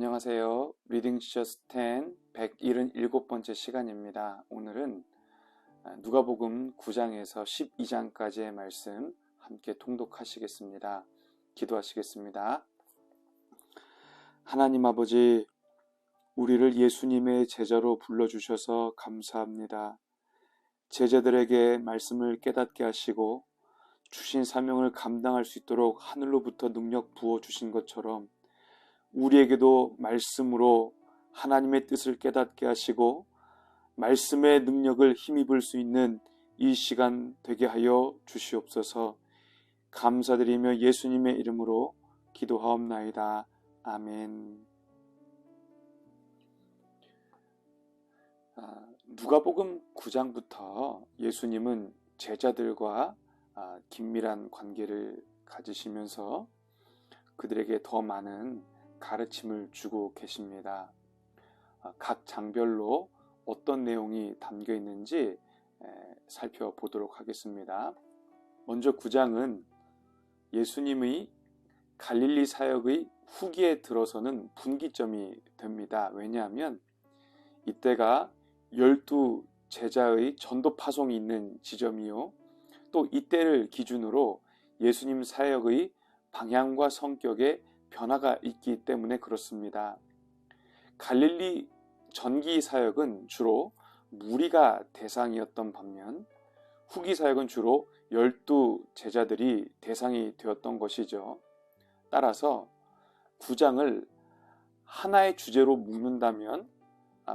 안녕하세요. 리딩 지저스 10 177번째 시간입니다. 오늘은 누가복음 9장에서 12장까지의 말씀 함께 통독하시겠습니다. 기도하시겠습니다. 하나님 아버지, 우리를 예수님의 제자로 불러주셔서 감사합니다. 제자들에게 말씀을 깨닫게 하시고 주신 사명을 감당할 수 있도록 하늘로부터 능력 부어주신 것처럼 우리에게도 말씀으로 하나님의 뜻을 깨닫게 하시고 말씀의 능력을 힘입을 수 있는 이 시간 되게 하여 주시옵소서. 감사드리며 예수님의 이름으로 기도하옵나이다. 아멘. 누가복음 9장부터 예수님은 제자들과 긴밀한 관계를 가지시면서 그들에게 더 많은 가르침을 주고 계십니다. 각 장별로 어떤 내용이 담겨 있는지 살펴보도록 하겠습니다. 먼저 9장은 예수님의 갈릴리 사역의 후기에 들어서는 분기점이 됩니다. 왜냐하면 이때가 12 제자의 전도 파송이 있는 지점이요, 또 이때를 기준으로 예수님 사역의 방향과 성격에 변화가 있기 때문에 그렇습니다. 갈릴리 전기 사역은 주로 무리가 대상이었던 반면 후기 사역은 주로 12 제자들이 대상이 되었던 것이죠. 따라서 9장을 하나의 주제로 묶는다면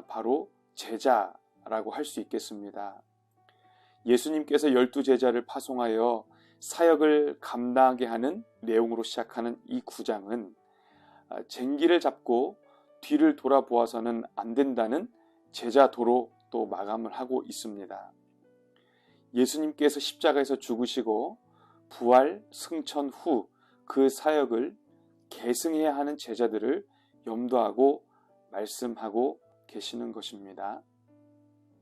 바로 제자라고 할 수 있겠습니다. 예수님께서 12 제자를 파송하여 사역을 감당하게 하는 내용으로 시작하는 이 9장은 쟁기를 잡고 뒤를 돌아보아서는 안 된다는 제자도로 또 마감을 하고 있습니다. 예수님께서 십자가에서 죽으시고 부활 승천 후 그 사역을 계승해야 하는 제자들을 염두하고 말씀하고 계시는 것입니다.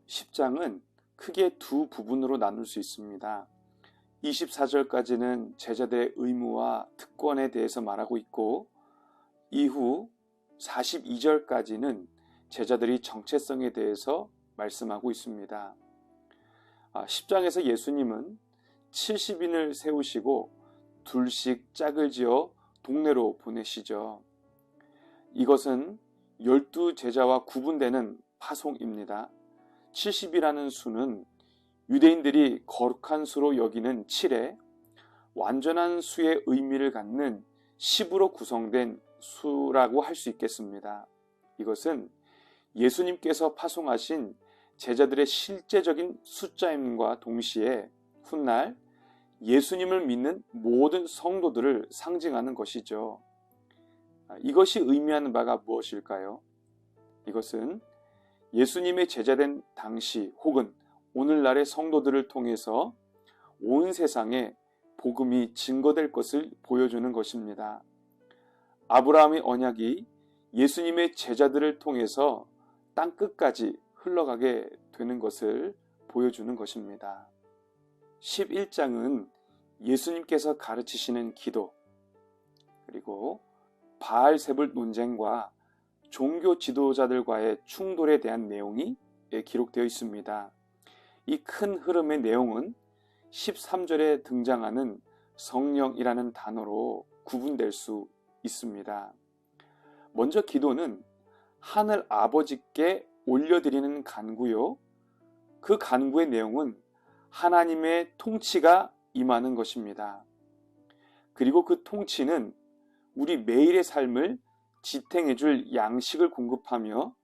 10장은 크게 두 부분으로 나눌 수 있습니다. 24절까지는 제자들의 의무와 특권에 대해서 말하고 있고, 이후 42절까지는 제자들의 정체성에 대해서 말씀하고 있습니다. 10장에서 예수님은 70인을 세우시고 둘씩 짝을 지어 동네로 보내시죠. 이것은 12 제자와 구분되는 파송입니다. 70이라는 수는 유대인들이 거룩한 수로 여기는 7에 완전한 수의 의미를 갖는 10으로 구성된 수라고 할 수 있겠습니다. 이것은 예수님께서 파송하신 제자들의 실제적인 숫자임과 동시에 훗날 예수님을 믿는 모든 성도들을 상징하는 것이죠. 이것이 의미하는 바가 무엇일까요? 이것은 예수님의 제자된 당시 혹은 오늘날의 성도들을 통해서 온 세상에 복음이 증거될 것을 보여주는 것입니다. 아브라함의 언약이 예수님의 제자들을 통해서 땅끝까지 흘러가게 되는 것을 보여주는 것입니다. 11장은 예수님께서 가르치시는 기도, 그리고 바알세불 논쟁과 종교 지도자들과의 충돌에 대한 내용이 기록되어 있습니다. 이 큰 흐름의 내용은 13절에 등장하는 성령이라는 단어로 구분될 수 있습니다. 먼저 기도는 하늘 아버지께 올려드리는 간구요, 그 간구의 내용은 하나님의 통치가 임하는 것입니다. 그리고 그 통치는 우리 매일의 삶을 지탱해 줄 양식을 공급하며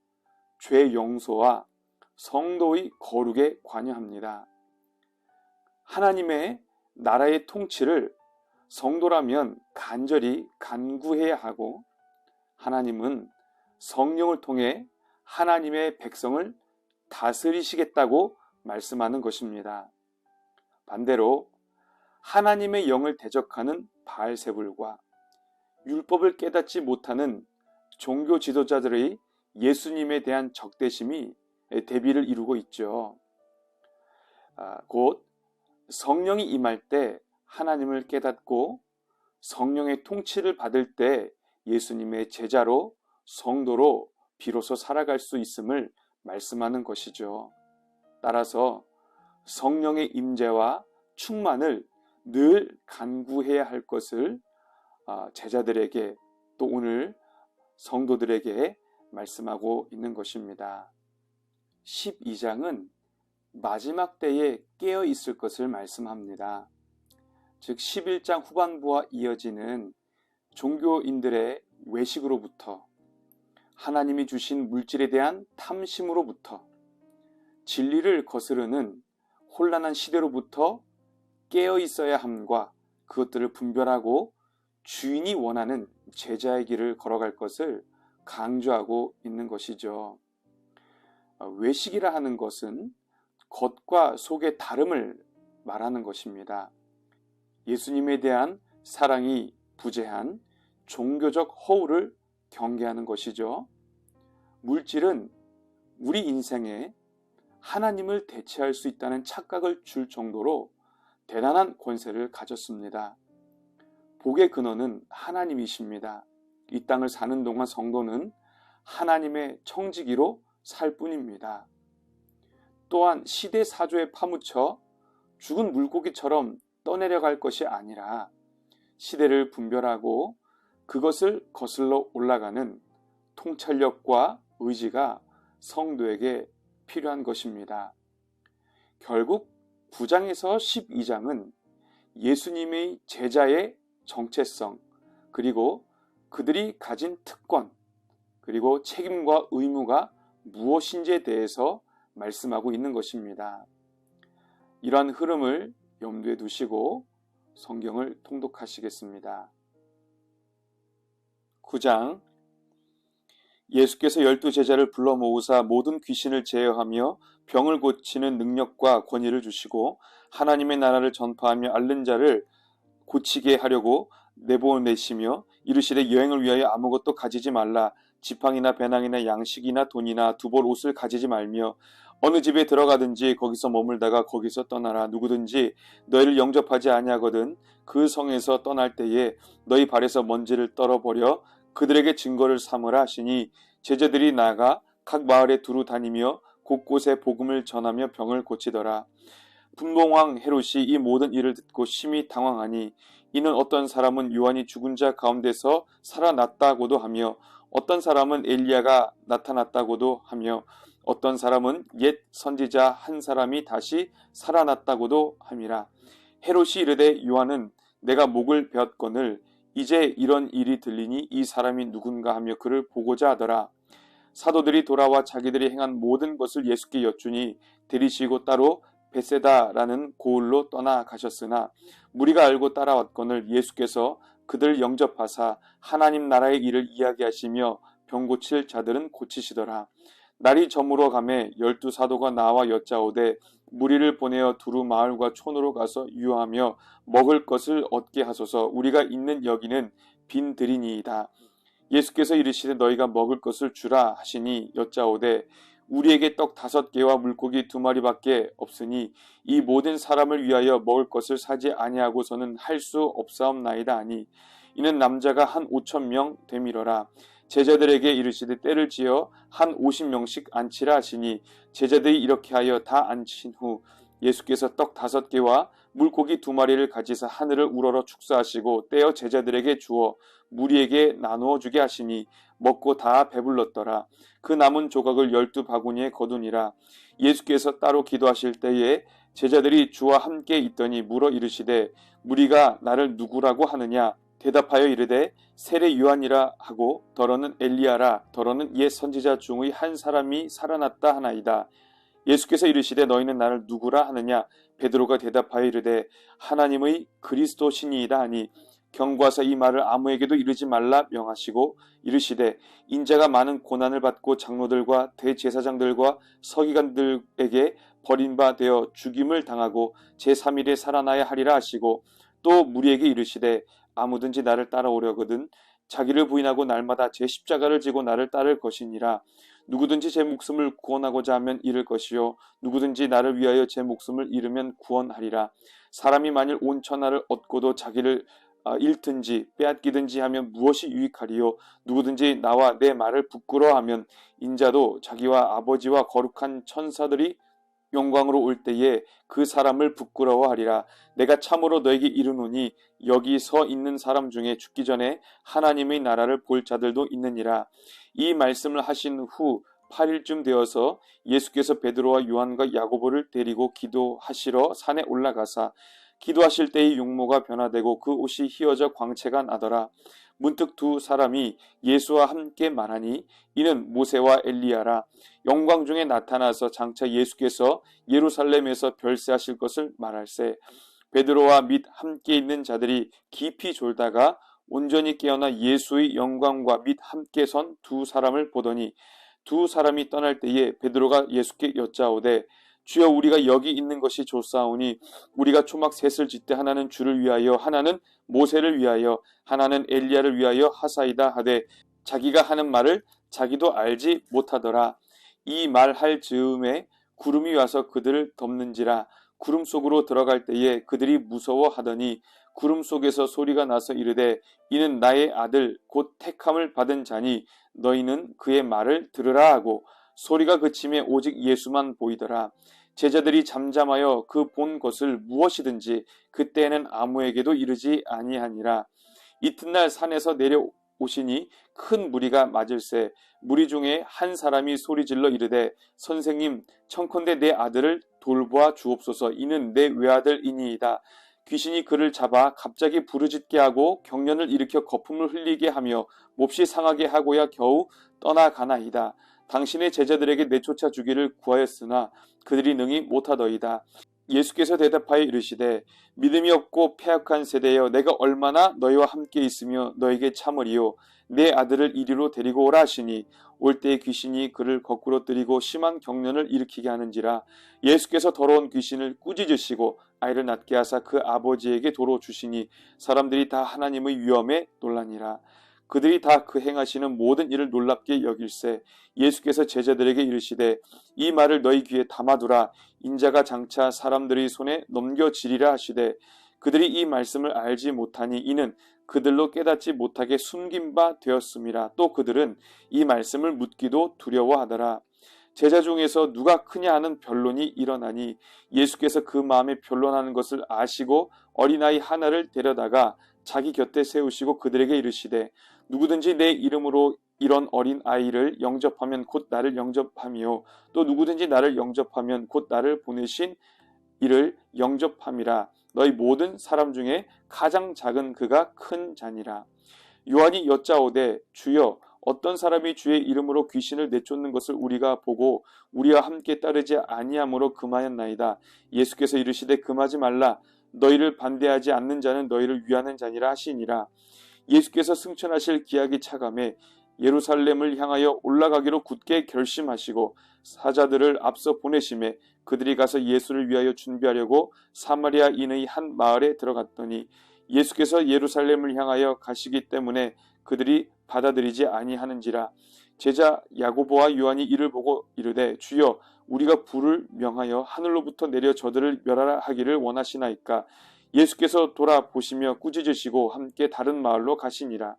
죄 용서와 성도의 거룩에 관여합니다. 하나님의 나라의 통치를 성도라면 간절히 간구해야 하고, 하나님은 성령을 통해 하나님의 백성을 다스리시겠다고 말씀하는 것입니다. 반대로 하나님의 영을 대적하는 바알세불과 율법을 깨닫지 못하는 종교 지도자들의 예수님에 대한 적대심이 대비를 이루고 있죠. 곧 성령이 임할 때 하나님을 깨닫고 성령의 통치를 받을 때 예수님의 제자로 성도로 비로소 살아갈 수 있음을 말씀하는 것이죠. 따라서 성령의 임재와 충만을 늘 간구해야 할 것을 제자들에게 또 오늘 성도들에게 말씀하고 있는 것입니다. 12장은 마지막 때에 깨어 있을 것을 말씀합니다. 즉 11장 후반부와 이어지는 종교인들의 외식으로부터, 하나님이 주신 물질에 대한 탐심으로부터, 진리를 거스르는 혼란한 시대로부터 깨어 있어야 함과 그것들을 분별하고 주인이 원하는 제자의 길을 걸어갈 것을 강조하고 있는 것이죠. 외식이라 하는 것은 겉과 속의 다름을 말하는 것입니다. 예수님에 대한 사랑이 부재한 종교적 허울을 경계하는 것이죠. 물질은 우리 인생에 하나님을 대체할 수 있다는 착각을 줄 정도로 대단한 권세를 가졌습니다. 복의 근원은 하나님이십니다. 이 땅을 사는 동안 성도는 하나님의 청지기로 살 뿐입니다. 또한 시대 사조에 파묻혀 죽은 물고기처럼 떠내려갈 것이 아니라 시대를 분별하고 그것을 거슬러 올라가는 통찰력과 의지가 성도에게 필요한 것입니다. 결국 9장에서 12장은 예수님의 제자의 정체성, 그리고 그들이 가진 특권, 그리고 책임과 의무가 무엇인지에 대해서 말씀하고 있는 것입니다. 이러한 흐름을 염두에 두시고 성경을 통독하시겠습니다. 9장, 예수께서 12제자를 불러 모으사 모든 귀신을 제어하며 병을 고치는 능력과 권위를 주시고 하나님의 나라를 전파하며 앓는 자를 고치게 하려고 내보내시며 이르시되 여행을 위하여 아무것도 가지지 말라. 지팡이나 배낭이나 양식이나 돈이나 두벌 옷을 가지지 말며 어느 집에 들어가든지 거기서 머물다가 거기서 떠나라. 누구든지 너희를 영접하지 아니하거든 그 성에서 떠날 때에 너희 발에서 먼지를 떨어버려 그들에게 증거를 삼으라 하시니 제자들이 나가 각 마을에 두루 다니며 곳곳에 복음을 전하며 병을 고치더라. 분봉왕 헤롯이 이 모든 일을 듣고 심히 당황하니 이는 어떤 사람은 요한이 죽은 자 가운데서 살아났다고도 하며 어떤 사람은 엘리야가 나타났다고도 하며 어떤 사람은 옛 선지자 한 사람이 다시 살아났다고도 함이라. 헤롯이 이르되 요한은 내가 목을 베었거늘 이제 이런 일이 들리니 이 사람이 누군가 하며 그를 보고자 하더라. 사도들이 돌아와 자기들이 행한 모든 것을 예수께 여쭈니 데리시고 따로 베세다라는 고을로 떠나가셨으나 무리가 알고 따라왔거늘 예수께서 그들 영접하사 하나님 나라의 일을 이야기하시며 병 고칠 자들은 고치시더라. 날이 저물어 가매 12사도가 나와 여짜오되 무리를 보내어 두루 마을과 촌으로 가서 유하며 먹을 것을 얻게 하소서. 우리가 있는 여기는 빈 들이니이다. 예수께서 이르시되 너희가 먹을 것을 주라 하시니 여짜오되 우리에게 떡 5개와 물고기 2마리밖에 없으니 이 모든 사람을 위하여 먹을 것을 사지 아니하고서는 할 수 없사옵나이다 하니 이는 남자가 한 5,000명 되밀어라. 제자들에게 이르시되 때를 지어 한 50명씩 앉히라 하시니 제자들이 이렇게 하여 다 앉힌 후 예수께서 떡 5개와 물고기 2마리를 가지사 하늘을 우러러 축사하시고 떼어 제자들에게 주어 무리에게 나누어 주게 하시니 먹고 다 배불렀더라. 그 남은 조각을 12바구니에 거두니라. 예수께서 따로 기도하실 때에 제자들이 주와 함께 있더니 물어 이르시되 무리가 나를 누구라고 하느냐? 대답하여 이르되 세례 요한이라 하고 더러는 엘리야라 더러는 옛 선지자 중의 한 사람이 살아났다 하나이다. 예수께서 이르시되 너희는 나를 누구라 하느냐? 베드로가 대답하여 이르되 하나님의 그리스도시니이다 하니 경고하사 이 말을 아무에게도 이르지 말라 명하시고 이르시되 인자가 많은 고난을 받고 장로들과 대제사장들과 서기관들에게 버림바 되어 죽임을 당하고 제3일에 살아나야 하리라 하시고 또 무리에게 이르시되 아무든지 나를 따라오려거든 자기를 부인하고 날마다 제 십자가를 지고 나를 따를 것이니라. 누구든지 제 목숨을 구원하고자 하면 잃을 것이요 누구든지 나를 위하여 제 목숨을 잃으면 구원하리라. 사람이 만일 온 천하를 얻고도 자기를 잃든지 빼앗기든지 하면 무엇이 유익하리요? 누구든지 나와 내 말을 부끄러워하면 인자도 자기와 아버지와 거룩한 천사들이 영광으로 올 때에 그 사람을 부끄러워하리라. 내가 참으로 너에게 이르노니 여기 서 있는 사람 중에 죽기 전에 하나님의 나라를 볼 자들도 있느니라. 이 말씀을 하신 후 8일쯤 되어서 예수께서 베드로와 요한과 야고보를 데리고 기도하시러 산에 올라가사 기도하실 때의 용모가 변화되고 그 옷이 휘어져 광채가 나더라. 문득 두 사람이 예수와 함께 말하니 이는 모세와 엘리야라. 영광 중에 나타나서 장차 예수께서 예루살렘에서 별세하실 것을 말할세. 베드로와 및 함께 있는 자들이 깊이 졸다가 온전히 깨어나 예수의 영광과 및 함께 선 두 사람을 보더니 두 사람이 떠날 때에 베드로가 예수께 여짜오되 주여 우리가 여기 있는 것이 좋사오니 우리가 초막 셋을 짓되 하나는 주를 위하여 하나는 모세를 위하여 하나는 엘리야를 위하여 하사이다 하되 자기가 하는 말을 자기도 알지 못하더라. 이 말할 즈음에 구름이 와서 그들을 덮는지라. 구름 속으로 들어갈 때에 그들이 무서워하더니 구름 속에서 소리가 나서 이르되 이는 나의 아들 곧 택함을 받은 자니 너희는 그의 말을 들으라 하고 소리가 그침에 오직 예수만 보이더라. 제자들이 잠잠하여 그 본 것을 무엇이든지 그때에는 아무에게도 이르지 아니하니라. 이튿날 산에서 내려오시니 큰 무리가 맞을세. 무리 중에 한 사람이 소리질러 이르되 선생님 청컨대 내 아들을 돌보아 주옵소서. 이는 내 외아들이니이다. 귀신이 그를 잡아 갑자기 부르짖게 하고 경련을 일으켜 거품을 흘리게 하며 몹시 상하게 하고야 겨우 떠나가나이다. 당신의 제자들에게 내쫓아 주기를 구하였으나 그들이 능히 못하더이다. 예수께서 대답하여 이르시되 믿음이 없고 패역한 세대여 내가 얼마나 너희와 함께 있으며 너에게 참으리요. 내 아들을 이리로 데리고 오라 하시니 올 때에 귀신이 그를 거꾸로 들이고 심한 경련을 일으키게 하는지라. 예수께서 더러운 귀신을 꾸짖으시고 아이를 낫게 하사 그 아버지에게 도로 주시니 사람들이 다 하나님의 위엄에 놀라니라. 그들이 다 그 행하시는 모든 일을 놀랍게 여길세. 예수께서 제자들에게 이르시되 이 말을 너희 귀에 담아두라. 인자가 장차 사람들의 손에 넘겨지리라 하시되 그들이 이 말씀을 알지 못하니 이는 그들로 깨닫지 못하게 숨긴 바 되었음이라. 또 그들은 이 말씀을 묻기도 두려워하더라. 제자 중에서 누가 크냐 하는 변론이 일어나니 예수께서 그 마음에 변론하는 것을 아시고 어린아이 하나를 데려다가 자기 곁에 세우시고 그들에게 이르시되 누구든지 내 이름으로 이런 어린 아이를 영접하면 곧 나를 영접함이요 또 누구든지 나를 영접하면 곧 나를 보내신 이를 영접함이라. 너희 모든 사람 중에 가장 작은 그가 큰 자니라. 요한이 여짜오되 주여 어떤 사람이 주의 이름으로 귀신을 내쫓는 것을 우리가 보고 우리와 함께 따르지 아니함으로 금하였나이다. 예수께서 이르시되 금하지 말라. 너희를 반대하지 않는 자는 너희를 위하는 자니라 하시니라. 예수께서 승천하실 기약이 차감해 예루살렘을 향하여 올라가기로 굳게 결심하시고 사자들을 앞서 보내심에 그들이 가서 예수를 위하여 준비하려고 사마리아인의 한 마을에 들어갔더니 예수께서 예루살렘을 향하여 가시기 때문에 그들이 받아들이지 아니하는지라. 제자 야고보와 요한이 이를 보고 이르되 주여 우리가 불을 명하여 하늘로부터 내려 저들을 멸하라 하기를 원하시나이까. 예수께서 돌아보시며 꾸짖으시고 함께 다른 마을로 가시니라.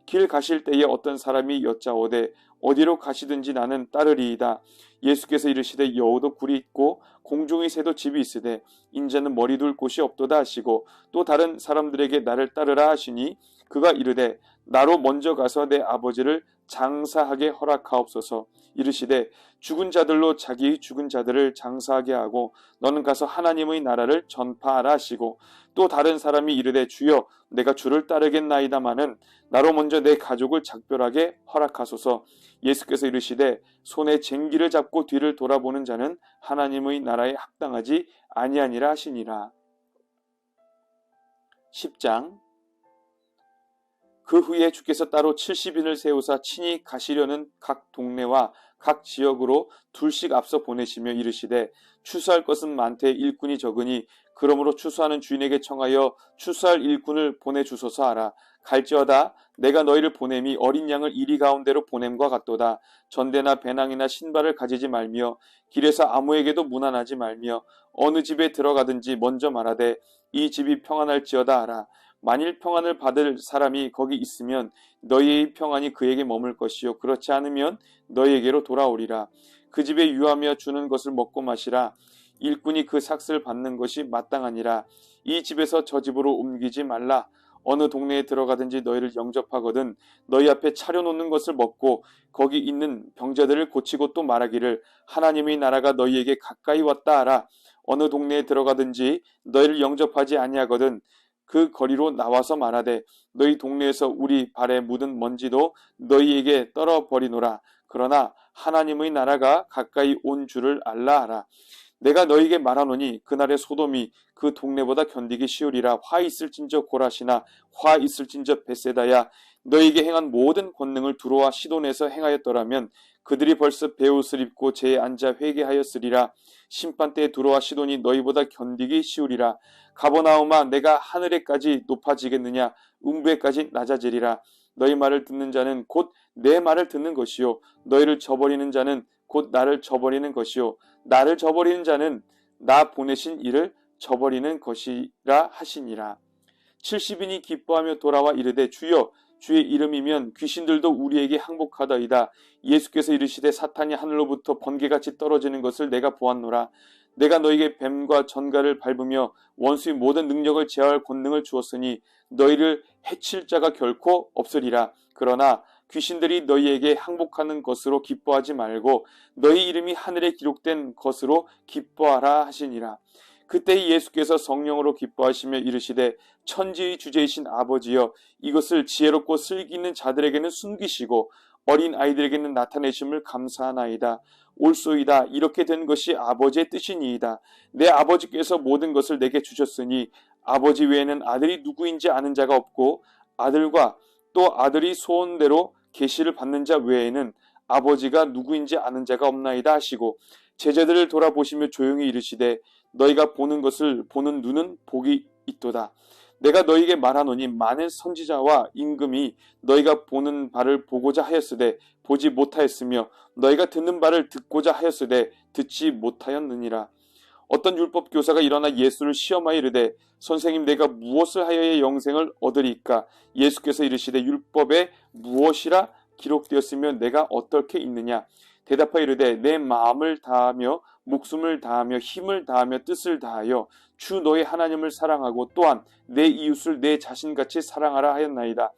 길 가실 때에 어떤 사람이 여짜오되 어디로 가시든지 나는 따르리이다. 예수께서 이르시되 여우도 굴이 있고 공중의 새도 집이 있으되 인자는 머리 둘 곳이 없도다 하시고 또 다른 사람들에게 나를 따르라 하시니 그가 이르되 나로 먼저 가서 내 아버지를 장사하게 허락하옵소서. 이르시되 죽은 자들로 자기의 죽은 자들을 장사하게 하고 너는 가서 하나님의 나라를 전파하라 하시고 또 다른 사람이 이르되 주여 내가 주를 따르겠나이다마는 나로 먼저 내 가족을 작별하게 허락하소서. 예수께서 이르시되 손에 쟁기를 잡고 뒤를 돌아보는 자는 하나님의 나라에 합당하지 아니하니라 하시니라. 10장. 그 후에 주께서 따로 70인을 세우사 친히 가시려는 각 동네와 각 지역으로 둘씩 앞서 보내시며 이르시되 추수할 것은 많되 일꾼이 적으니 그러므로 추수하는 주인에게 청하여 추수할 일꾼을 보내주소서 하라. 갈지어다 내가 너희를 보냄이 어린 양을 이리 가운데로 보냄과 같도다. 전대나 배낭이나 신발을 가지지 말며 길에서 아무에게도 문안하지 말며 어느 집에 들어가든지 먼저 말하되 이 집이 평안할지어다 하라. 만일 평안을 받을 사람이 거기 있으면 너희의 평안이 그에게 머물 것이요 그렇지 않으면 너희에게로 돌아오리라. 그 집에 유하며 주는 것을 먹고 마시라. 일꾼이 그 삭슬 받는 것이 마땅하니라. 이 집에서 저 집으로 옮기지 말라. 어느 동네에 들어가든지 너희를 영접하거든 너희 앞에 차려놓는 것을 먹고 거기 있는 병자들을 고치고 또 말하기를 하나님의 나라가 너희에게 가까이 왔다 하라. 어느 동네에 들어가든지 너희를 영접하지 아니하거든 그 거리로 나와서 말하되 너희 동네에서 우리 발에 묻은 먼지도 너희에게 떨어버리노라. 그러나 하나님의 나라가 가까이 온 줄을 알라 하라. 내가 너희에게 말하노니 그날의 소돔이 그 동네보다 견디기 쉬우리라. 화 있을진저 고라시나 화 있을진저 벳세다야. 너희에게 행한 모든 권능을 두로와 시돈에서 행하였더라면 그들이 벌써 베옷을 입고 제에 앉아 회개하였으리라. 심판때에 두로와 시돈이 너희보다 견디기 쉬우리라. 가버나움아 내가 하늘에까지 높아지겠느냐 음부에까지 낮아지리라. 너희 말을 듣는 자는 곧 내 말을 듣는 것이요 너희를 저버리는 자는 곧 나를 저버리는 것이요 나를 저버리는 자는 나 보내신 이를 저버리는 것이라 하시니라. 70인이 기뻐하며 돌아와 이르되 주여 주의 이름이면 귀신들도 우리에게 항복하더이다. 예수께서 이르시되 사탄이 하늘로부터 번개같이 떨어지는 것을 내가 보았노라. 내가 너에게 뱀과 전갈을 밟으며 원수의 모든 능력을 제어할 권능을 주었으니 너희를 해칠 자가 결코 없으리라. 그러나 귀신들이 너희에게 항복하는 것으로 기뻐하지 말고 너희 이름이 하늘에 기록된 것으로 기뻐하라 하시니라. 그때 예수께서 성령으로 기뻐하시며 이르시되 천지의 주제이신 아버지여 이것을 지혜롭고 슬기 있는 자들에게는 숨기시고 어린 아이들에게는 나타내심을 감사하나이다. 옳소이다. 이렇게 된 것이 아버지의 뜻이니이다. 내 아버지께서 모든 것을 내게 주셨으니 아버지 외에는 아들이 누구인지 아는 자가 없고 아들과 또 아들이 소원대로 계시를 받는 자 외에는 아버지가 누구인지 아는 자가 없나이다 하시고 제자들을 돌아보시며 조용히 이르시되 너희가 보는 것을 보는 눈은 복이 있도다. 내가 너희에게 말하노니 많은 선지자와 임금이 너희가 보는 바를 보고자 하였으되 보지 못하였으며 너희가 듣는 바를 듣고자 하였으되 듣지 못하였느니라. 어떤 율법 교사가 일어나 예수를 시험하여 이르되 선생님 내가 무엇을 하여야 영생을 얻으리까? 예수께서 이르시되 율법에 무엇이라 기록되었으며 내가 어떻게 있느냐? 대답하여 이르되 내 마음을 다하며 목숨을 다하며 힘을 다하며 뜻을 다하여 주 너의 하나님을 사랑하고 또한 내 이웃을 내 자신같이 사랑하라 하였나이다.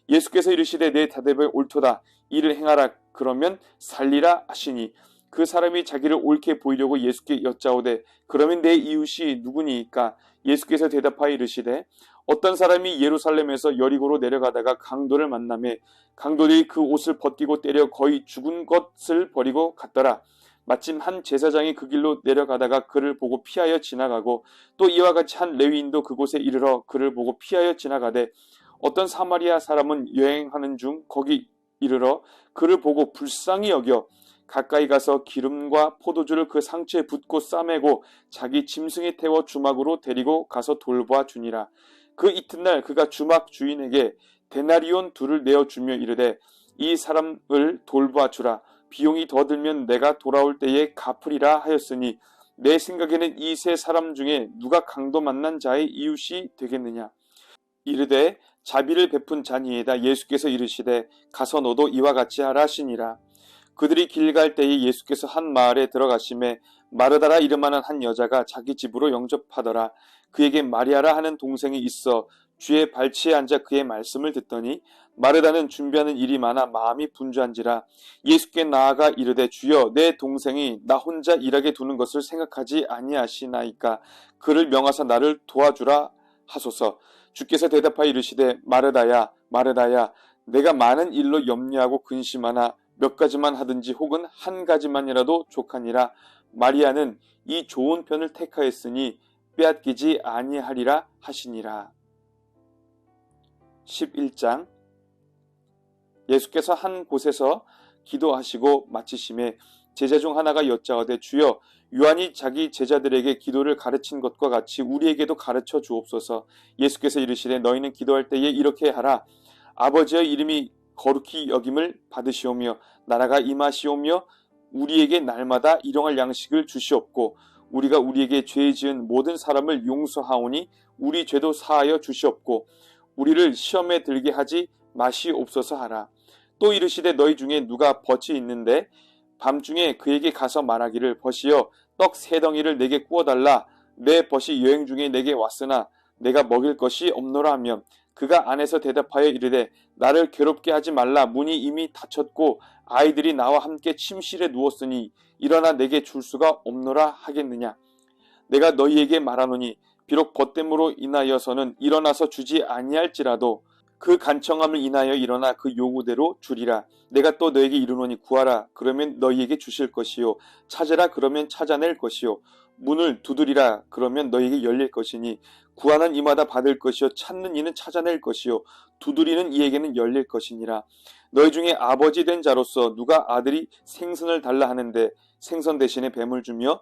예수께서 이르시되 내 대답이 옳도다. 이를 행하라. 그러면 살리라 하시니 그 사람이 자기를 옳게 보이려고 예수께 여짜오되 그러면 내 이웃이 누구니이까? 예수께서 대답하여 이르시되 어떤 사람이 예루살렘에서 여리고로 내려가다가 강도를 만나매 강도들이 그 옷을 벗기고 때려 거의 죽은 것을 버리고 갔더라. 마침 한 제사장이 그 길로 내려가다가 그를 보고 피하여 지나가고 또 이와 같이 한 레위인도 그곳에 이르러 그를 보고 피하여 지나가되 어떤 사마리아 사람은 여행하는 중 거기 이르러 그를 보고 불쌍히 여겨 가까이 가서 기름과 포도주를 그 상처에 붓고 싸매고 자기 짐승에 태워 주막으로 데리고 가서 돌보아 주니라. 그 이튿날 그가 주막 주인에게 데나리온 둘을 내어주며 이르되 이 사람을 돌보아 주라. 비용이 더 들면 내가 돌아올 때에 갚으리라 하였으니 내 생각에는 이 세 사람 중에 누가 강도 만난 자의 이웃이 되겠느냐. 이르되 자비를 베푼 자니에다. 예수께서 이르시되 가서 너도 이와 같이 하라 하시니라. 그들이 길 갈 때에 예수께서 한 마을에 들어가심에 마르다라 이름하는 한 여자가 자기 집으로 영접하더라. 그에게 마리아라 하는 동생이 있어 주의 발치에 앉아 그의 말씀을 듣더니 마르다는 준비하는 일이 많아 마음이 분주한지라. 예수께 나아가 이르되 주여 내 동생이 나 혼자 일하게 두는 것을 생각하지 아니하시나이까? 그를 명하사 나를 도와주라 하소서. 주께서 대답하여 이르시되 마르다야 마르다야 내가 많은 일로 염려하고 근심하나 몇 가지만 하든지 혹은 한 가지만이라도 족하니라. 마리아는 이 좋은 편을 택하였으니 빼앗기지 아니하리라 하시니라. 11장. 예수께서 한 곳에서 기도하시고 마치심에 제자 중 하나가 여짜오되 주여 요한이 자기 제자들에게 기도를 가르친 것과 같이 우리에게도 가르쳐 주옵소서. 예수께서 이르시되 너희는 기도할 때에 이렇게 하라. 아버지의 이름이 거룩히 여김을 받으시오며 나라가 임하시오며 우리에게 날마다 일용할 양식을 주시옵고 우리가 우리에게 죄 지은 모든 사람을 용서하오니 우리 죄도 사하여 주시옵고 우리를 시험에 들게 하지 마시옵소서 하라. 또 이르시되 너희 중에 누가 벗이 있는데 밤중에 그에게 가서 말하기를 벗이여 떡 세 덩이를 내게 구워달라. 내 벗이 여행 중에 내게 왔으나 내가 먹일 것이 없노라 하면 그가 안에서 대답하여 이르되 나를 괴롭게 하지 말라. 문이 이미 닫혔고 아이들이 나와 함께 침실에 누웠으니 일어나 내게 줄 수가 없노라 하겠느냐. 내가 너희에게 말하노니 비록 벗됨으로 인하여서는 일어나서 주지 아니할지라도 그 간청함을 인하여 일어나 그 요구대로 주리라. 내가 또 너에게 이르노니 구하라. 그러면 너희에게 주실 것이요. 찾으라. 그러면 찾아낼 것이요. 문을 두드리라. 그러면 너희에게 열릴 것이니 구하는 이마다 받을 것이요. 찾는 이는 찾아낼 것이요. 두드리는 이에게는 열릴 것이니라. 너희 중에 아버지 된 자로서 누가 아들이 생선을 달라 하는데 생선 대신에 뱀을 주며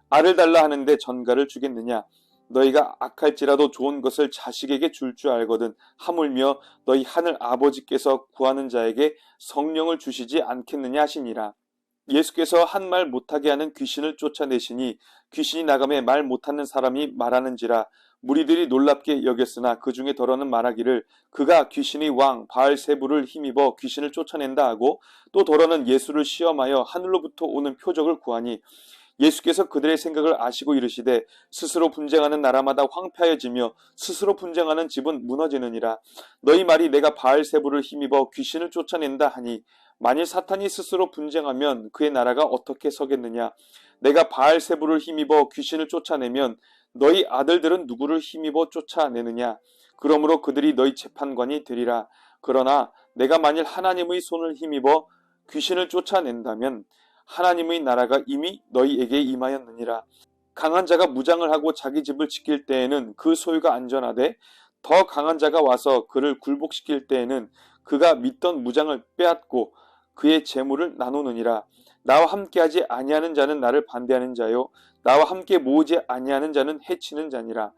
알을 달라 하는데 전갈을 주겠느냐. 너희가 악할지라도 좋은 것을 자식에게 줄 줄 알거든 하물며 너희 하늘 아버지께서 구하는 자에게 성령을 주시지 않겠느냐 하시니라. 예수께서 한 말 못하게 하는 귀신을 쫓아내시니 귀신이 나가매 말 못하는 사람이 말하는지라. 무리들이 놀랍게 여겼으나 그 중에 더러는 말하기를 그가 귀신의 왕 바알세불을 힘입어 귀신을 쫓아낸다 하고 또 더러는 예수를 시험하여 하늘로부터 오는 표적을 구하니 예수께서 그들의 생각을 아시고 이르시되 스스로 분쟁하는 나라마다 황폐하여지며 스스로 분쟁하는 집은 무너지느니라. 너희 말이 내가 바알세불을 힘입어 귀신을 쫓아낸다 하니 만일 사탄이 스스로 분쟁하면 그의 나라가 어떻게 서겠느냐. 내가 바알세불을 힘입어 귀신을 쫓아내면 너희 아들들은 누구를 힘입어 쫓아내느냐. 그러므로 그들이 너희 재판관이 되리라. 그러나 내가 만일 하나님의 손을 힘입어 귀신을 쫓아낸다면 하나님의 나라가 이미 너희에게 임하였느니라. 강한 자가 무장을 하고 자기 집을 지킬 때에는 그 소유가 안전하되 더 강한 자가 와서 그를 굴복시킬 때에는 그가 믿던 무장을 빼앗고 그의 재물을 나누느니라. 나와 함께하지 아니하는 자는 나를 반대하는 자요 나와 함께 모으지 아니하는 자는 해치는 자니라.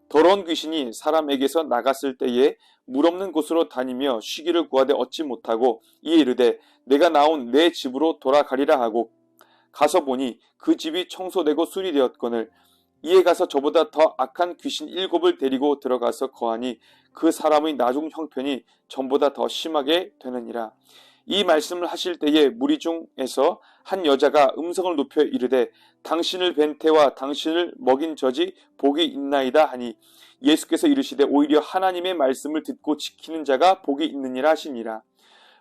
더러운 귀신이 사람에게서 나갔을 때에 물 없는 곳으로 다니며 쉬기를 구하되 얻지 못하고 이에 이르되 내가 나온 내 집으로 돌아가리라 하고 가서 보니 그 집이 청소되고 수리되었거늘 이에 가서 저보다 더 악한 귀신 7을 데리고 들어가서 거하니 그 사람의 나중 형편이 전보다 더 심하게 되느니라. 이 말씀을 하실 때에 무리 중에서 한 여자가 음성을 높여 이르되 당신을 뵌 태와 당신을 먹인 젖이 복이 있나이다 하니 예수께서 이르시되 오히려 하나님의 말씀을 듣고 지키는 자가 복이 있느니라 하시니라.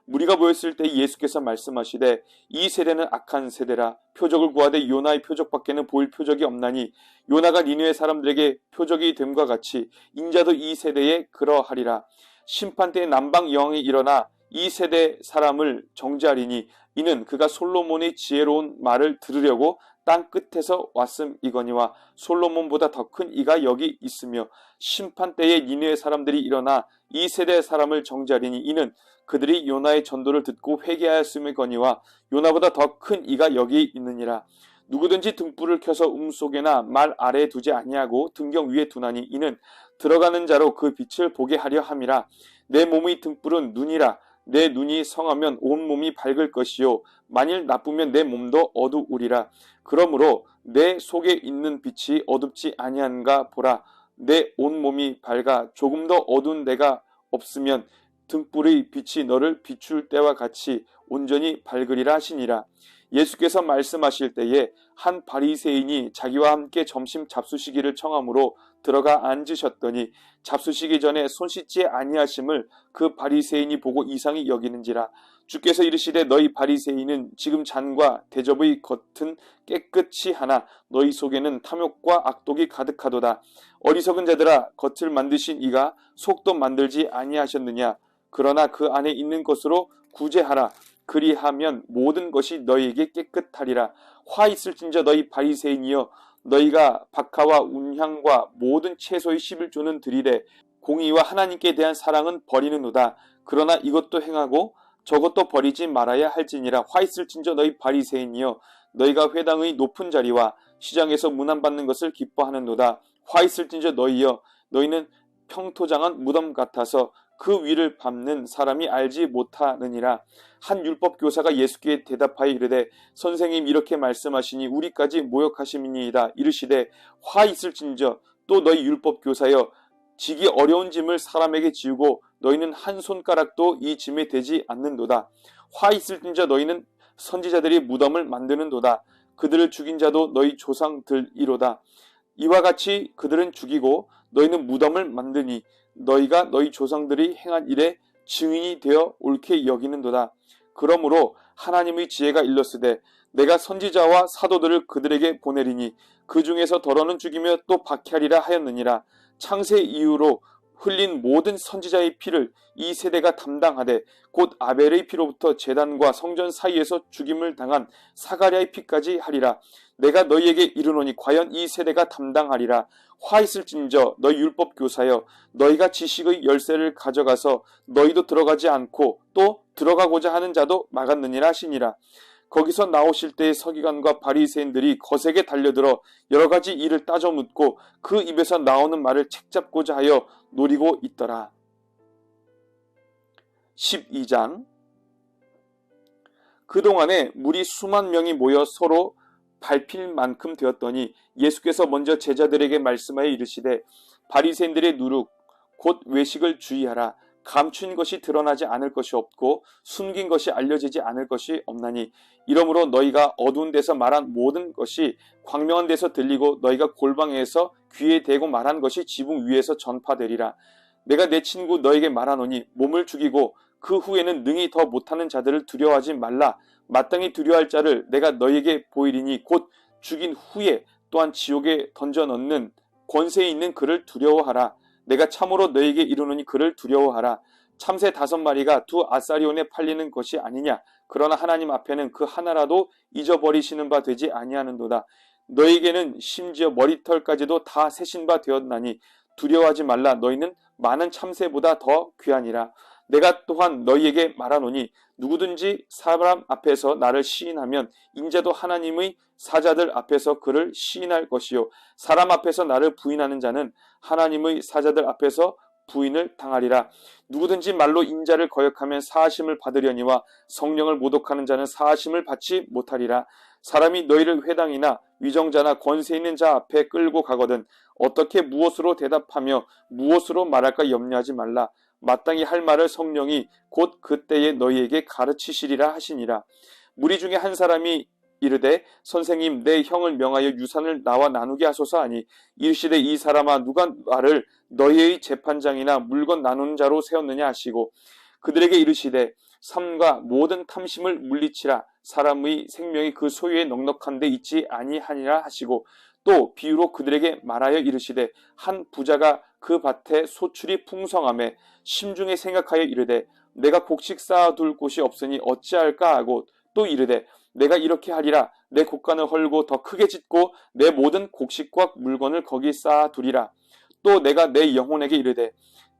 무리가 모였을 때 예수께서 말씀하시되 이 세대는 악한 세대라. 표적을 구하되 요나의 표적밖에는 보일 표적이 없나니 요나가 니느웨 사람들에게 표적이 됨과 같이 인자도 이 세대에 그러하리라. 심판때에 남방 여왕이 일어나 이 세대 사람을 정죄하리니 이는 그가 솔로몬의 지혜로운 말을 들으려고 땅 끝에서 왔음이거니와 솔로몬보다 더 큰 이가 여기 있으며 심판때에 니느웨 사람들이 일어나 이 세대 사람을 정죄하리니 이는 그들이 요나의 전도를 듣고 회개하였음이거니와 요나보다 더 큰 이가 여기 있느니라. 누구든지 등불을 켜서 속에나 말 아래에 두지 아니하고 등경 위에 두나니 이는 들어가는 자로 그 빛을 보게 하려 함이라. 내 몸의 등불은 눈이라. 내 눈이 성하면 온 몸이 밝을 것이요 만일 나쁘면 내 몸도 어두우리라. 그러므로 내 속에 있는 빛이 어둡지 아니한가 보라. 내 온 몸이 밝아 조금도 어두운 데가 없으면 등불의 빛이 너를 비출 때와 같이 온전히 밝으리라 하시니라. 예수께서 말씀하실 때에 한 바리새인이 자기와 함께 점심 잡수시기를 청함으로 들어가 앉으셨더니 잡수시기 전에 손 씻지 아니하심을 그 바리새인이 보고 이상히 여기는지라. 주께서 이르시되 너희 바리새인은 지금 잔과 대접의 겉은 깨끗이 하나 너희 속에는 탐욕과 악독이 가득하도다. 어리석은 자들아 겉을 만드신 이가 속도 만들지 아니하셨느냐. 그러나 그 안에 있는 것으로 구제하라. 그리하면 모든 것이 너희에게 깨끗하리라. 화 있을진저 너희 바리새인이여 너희가 박하와 운향과 모든 채소의 11조는 드리되 공의와 하나님께 대한 사랑은 버리는도다. 그러나 이것도 행하고 저것도 버리지 말아야 할지니라. 화 있을진저 너희 바리새인이여 너희가 회당의 높은 자리와 시장에서 문안받는 것을 기뻐하는도다. 화 있을진저 너희여 너희는 평토장한 무덤 같아서 그 위를 밟는 사람이 알지 못하느니라. 한 율법교사가 예수께 대답하여 이르되 선생님 이렇게 말씀하시니 우리까지 모욕하심이니이다. 이르시되 화 있을진저 또 너희 율법교사여 지기 어려운 짐을 사람에게 지우고 너희는 한 손가락도 이 짐에 대지 않는도다. 화 있을진저 너희는 선지자들이 무덤을 만드는도다. 그들을 죽인 자도 너희 조상들이로다. 이와 같이 그들은 죽이고 너희는 무덤을 만드니 너희가 너희 조상들이 행한 일에 증인이 되어 옳게 여기는도다. 그러므로 하나님의 지혜가 일렀으되 내가 선지자와 사도들을 그들에게 보내리니 그 중에서 더러는 죽이며 또 박해하리라 하였느니라. 창세 이후로 흘린 모든 선지자의 피를 이 세대가 담당하되 곧 아벨의 피로부터 제단과 성전 사이에서 죽임을 당한 사가랴의 피까지 하리라. 내가 너희에게 이르노니 과연 이 세대가 담당하리라. 화 있을진저 너희 율법 교사여 너희가 지식의 열쇠를 가져가서 너희도 들어가지 않고 또 들어가고자 하는 자도 막았느니라 하시니라. 거기서 나오실 때의 서기관과 바리새인들이 거세게 달려들어 여러 가지 일을 따져 묻고 그 입에서 나오는 말을 책잡고자 하여 노리고 있더라. 12장. 그동안에 무리 수만 명이 모여 서로 밟힐 만큼 되었더니 예수께서 먼저 제자들에게 말씀하여 이르시되 바리새인들의 누룩 곧 외식을 주의하라. 감춘 것이 드러나지 않을 것이 없고 숨긴 것이 알려지지 않을 것이 없나니 이러므로 너희가 어두운 데서 말한 모든 것이 광명한 데서 들리고 너희가 골방에서 귀에 대고 말한 것이 지붕 위에서 전파되리라. 내가 내 친구 너에게 말하노니 몸을 죽이고 그 후에는 능히 더 못하는 자들을 두려워하지 말라. 마땅히 두려워할 자를 내가 너에게 보이리니 곧 죽인 후에 또한 지옥에 던져 넣는 권세에 있는 그를 두려워하라. 내가 참으로 너에게 이르노니 그를 두려워하라. 참새 5마리가 2아사리온에 팔리는 것이 아니냐. 그러나 하나님 앞에는 그 하나라도 잊어버리시는 바 되지 아니하는도다. 너에게는 심지어 머리털까지도 다 세신 바 되었나니 두려워하지 말라. 너희는 많은 참새보다 더 귀하니라. 내가 또한 너희에게 말하노니 누구든지 사람 앞에서 나를 시인하면 인자도 하나님의 사자들 앞에서 그를 시인할 것이요 사람 앞에서 나를 부인하는 자는 하나님의 사자들 앞에서 부인을 당하리라. 누구든지 말로 인자를 거역하면 사하심을 받으려니와 성령을 모독하는 자는 사하심을 받지 못하리라. 사람이 너희를 회당이나 위정자나 권세 있는 자 앞에 끌고 가거든 어떻게 무엇으로 대답하며 무엇으로 말할까 염려하지 말라. 마땅히 할 말을 성령이 곧 그때에 너희에게 가르치시리라 하시니라. 무리 중에 한 사람이 이르되 선생님 내 형을 명하여 유산을 나와 나누게 하소서 하니 이르시되 이 사람아 누가 나를 너희의 재판장이나 물건 나누는 자로 세웠느냐 하시고 그들에게 이르시되 삶과 모든 탐심을 물리치라. 사람의 생명이 그 소유에 넉넉한 데 있지 아니하니라 하시고 또 비유로 그들에게 말하여 이르시되 한 부자가 그 밭에 소출이 풍성함에 심중에 생각하여 이르되 내가 곡식 쌓아둘 곳이 없으니 어찌할까 하고 또 이르되 내가 이렇게 하리라. 내 곡간을 헐고 더 크게 짓고 내 모든 곡식과 물건을 거기 쌓아두리라. 또 내가 내 영혼에게 이르되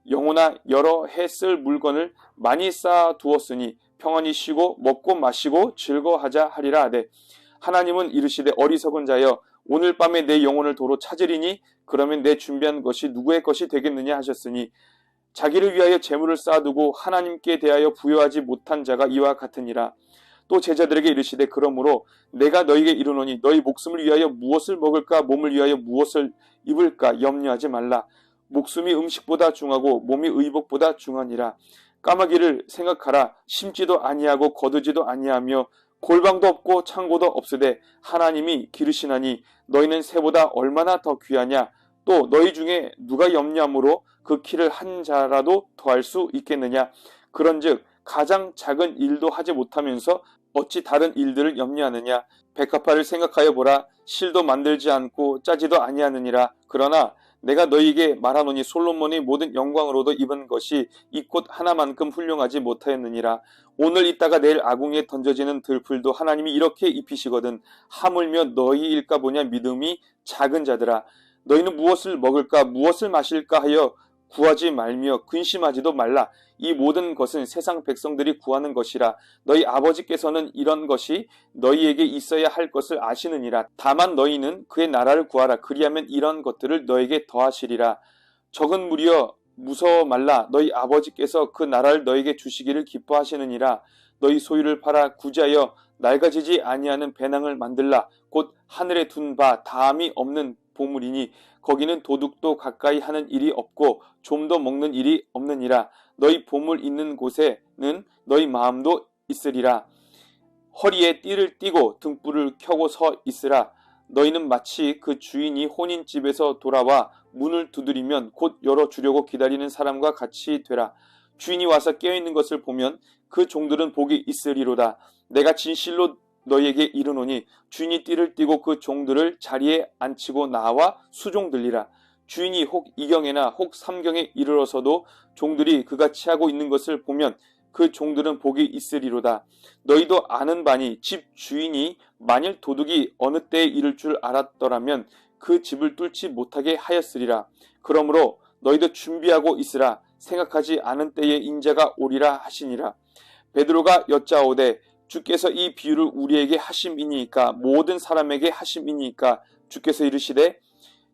영혼아 여러 해 쓸 물건을 많이 쌓아두었으니 평안히 쉬고 먹고 마시고 즐거워하자 하리라 하되 하나님은 이르시되 어리석은 자여 오늘 밤에 내 영혼을 도로 찾으리니 그러면 내 준비한 것이 누구의 것이 되겠느냐 하셨으니 자기를 위하여 재물을 쌓아두고 하나님께 대하여 부여하지 못한 자가 이와 같으니라. 또 제자들에게 이르시되 그러므로 내가 너희에게 이르노니 너희 목숨을 위하여 무엇을 먹을까 몸을 위하여 무엇을 입을까 염려하지 말라. 목숨이 음식보다 중하고 몸이 의복보다 중하니라. 까마귀를 생각하라. 심지도 아니하고 거두지도 아니하며 골방도 없고 창고도 없으되 하나님이 기르시나니 너희는 새보다 얼마나 더 귀하냐. 또 너희 중에 누가 염려함으로 그 키를 한 자라도 더할 수 있겠느냐. 그런즉 가장 작은 일도 하지 못하면서 어찌 다른 일들을 염려하느냐. 백합화를 생각하여 보라. 실도 만들지 않고 짜지도 아니하느니라. 그러나 내가 너희에게 말하노니 솔로몬이 모든 영광으로도 입은 것이 이 꽃 하나만큼 훌륭하지 못하였느니라. 오늘 있다가 내일 아궁이에 던져지는 들풀도 하나님이 이렇게 입히시거든 하물며 너희일까 보냐. 믿음이 작은 자들아. 너희는 무엇을 먹을까 무엇을 마실까 하여 구하지 말며 근심하지도 말라. 이 모든 것은 세상 백성들이 구하는 것이라. 너희 아버지께서는 이런 것이 너희에게 있어야 할 것을 아시느니라. 다만 너희는 그의 나라를 구하라. 그리하면 이런 것들을 너에게 더하시리라. 적은 무리여 무서워 말라. 너희 아버지께서 그 나라를 너에게 주시기를 기뻐하시느니라. 너희 소유를 팔아 구제하여 낡아지지 아니하는 배낭을 만들라. 곧 하늘에 둔 바 다함이 없는 보물이니 거기는 도둑도 가까이 하는 일이 없고 좀도 먹는 일이 없느니라. 너희 보물 있는 곳에는 너희 마음도 있으리라. 허리에 띠를 띠고 등불을 켜고 서 있으라. 너희는 마치 그 주인이 혼인집에서 돌아와 문을 두드리면 곧 열어주려고 기다리는 사람과 같이 되라. 주인이 와서 깨어있는 것을 보면 그 종들은 복이 있으리로다. 내가 진실로 너희에게 이르노니 주인이 띠를 띠고 그 종들을 자리에 앉히고 나와 수종들리라. 주인이 혹 이경에나 혹 삼경에 이르러서도 종들이 그가 취하고 있는 것을 보면 그 종들은 복이 있으리로다. 너희도 아는 바니 집 주인이 만일 도둑이 어느 때에 이를 줄 알았더라면 그 집을 뚫지 못하게 하였으리라. 그러므로 너희도 준비하고 있으라. 생각하지 않은 때에 인자가 오리라 하시니라. 베드로가 여짜오되 주께서 이 비유를 우리에게 하심이니까 모든 사람에게 하심이니까 주께서 이르시되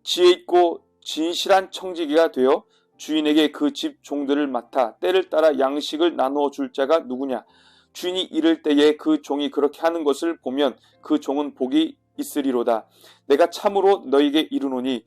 지혜 있고 진실한 청지기가 되어 주인에게 그 집 종들을 맡아 때를 따라 양식을 나누어 줄 자가 누구냐. 주인이 이를 때에 그 종이 그렇게 하는 것을 보면 그 종은 복이 있으리로다. 내가 참으로 너희에게 이르노니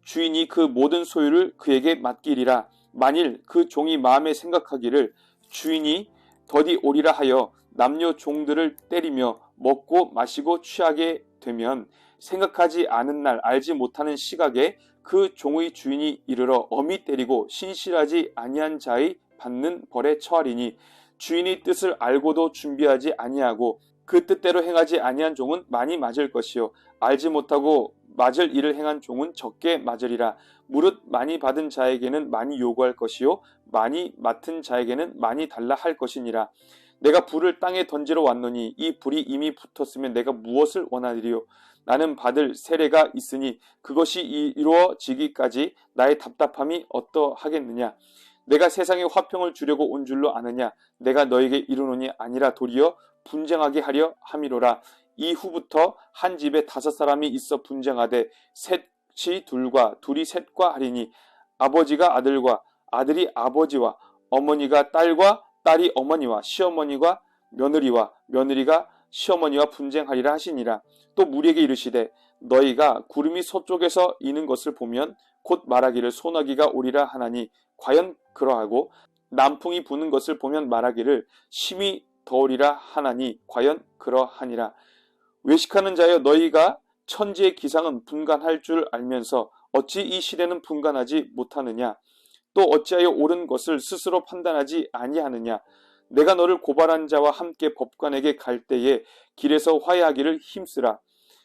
주인이 그 모든 소유를 그에게 맡기리라. 만일 그 종이 마음에 생각하기를 주인이 더디 오리라 하여 남녀 종들을 때리며 먹고 마시고 취하게 되면 생각하지 않은 날 알지 못하는 시각에 그 종의 주인이 이르러 엄히 때리고 신실하지 아니한 자의 받는 벌에 처하리니 주인의 뜻을 알고도 준비하지 아니하고 그 뜻대로 행하지 아니한 종은 많이 맞을 것이요 알지 못하고 맞을 일을 행한 종은 적게 맞으리라. 무릇 많이 받은 자에게는 많이 요구할 것이요 많이 맡은 자에게는 많이 달라 할 것이니라. 내가 불을 땅에 던지러 왔노니 이 불이 이미 붙었으면 내가 무엇을 원하리요. 나는 받을 세례가 있으니 그것이 이루어지기까지 나의 답답함이 어떠하겠느냐. 내가 세상에 화평을 주려고 온 줄로 아느냐. 내가 너에게 이르노니 아니라 도리어 분쟁하게 하려 함이로라. 이후부터 한 집에 5사람이 있어 분쟁하되 셋이 둘과 둘이 셋과 하리니 아버지가 아들과 아들이 아버지와 어머니가 딸과 딸이 어머니와 시어머니와 며느리와 며느리가 시어머니와 분쟁하리라 하시니라. 또 무리에게 이르시되 너희가 구름이 서쪽에서 이는 것을 보면 곧 말하기를 소나기가 오리라 하나니 과연 그러하고 남풍이 부는 것을 보면 말하기를 심히 더우리라 하나니 과연 그러하니라. 외식하는 자여 너희가 천지의 기상은 분간할 줄 알면서 어찌 이 시대는 분간하지 못하느냐. 또 어찌하여 옳은 것을 스스로 판단하지 아니하느냐. 내가 너를 고발한 자와 함께 법관에게 갈 때에 길에서 화해하기를 힘쓰라.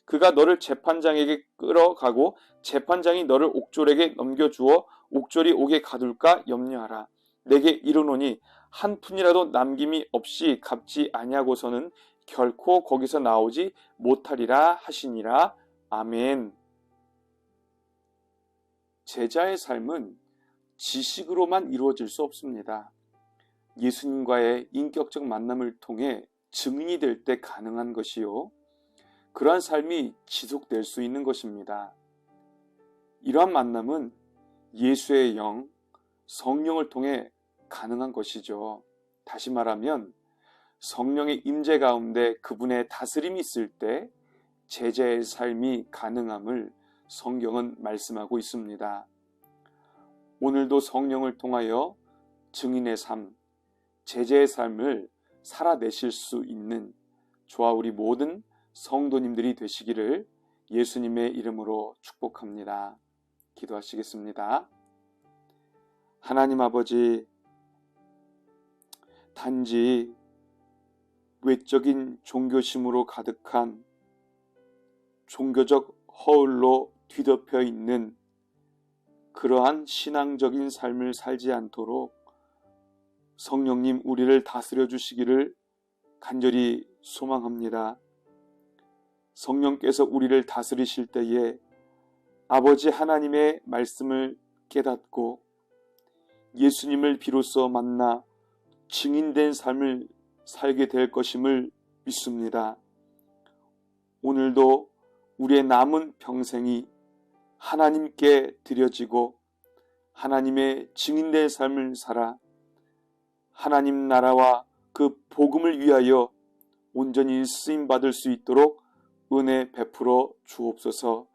그가 너를 재판장에게 끌어가고 재판장이 너를 옥졸에게 넘겨주어 옥졸이 옥에 가둘까 염려하라. 내게 이르노니 한 푼이라도 남김이 없이 갚지 아니하고서는 결코 거기서 나오지 못하리라 하시니라. 아멘. 제자의 삶은 지식으로만 이루어질 수 없습니다. 예수님과의 인격적 만남을 통해 증인이 될 때 가능한 것이요. 그러한 삶이 지속될 수 있는 것입니다. 이러한 만남은 예수의 영, 성령을 통해 가능한 것이죠. 다시 말하면 성령의 임재 가운데 그분의 다스림이 있을 때 제자의 삶이 가능함을 성경은 말씀하고 있습니다. 오늘도 성령을 통하여 증인의 삶, 제자의 삶을 살아내실 수 있는 저와 우리 모든 성도님들이 되시기를 예수님의 이름으로 축복합니다. 기도하시겠습니다. 하나님 아버지, 단지 외적인 종교심으로 가득한 종교적 허울로 뒤덮여 있는 그러한 신앙적인 삶을 살지 않도록 성령님 우리를 다스려 주시기를 간절히 소망합니다. 성령께서 우리를 다스리실 때에 아버지 하나님의 말씀을 깨닫고 예수님을 비로소 만나 증인된 삶을 살게 될 것임을 믿습니다. 오늘도 우리의 남은 평생이 하나님께 드려지고 하나님의 증인된 삶을 살아 하나님 나라와 그 복음을 위하여 온전히 쓰임받을 수 있도록 은혜 베풀어 주옵소서.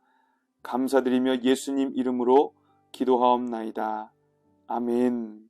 감사드리며 예수님 이름으로 기도하옵나이다. 아멘.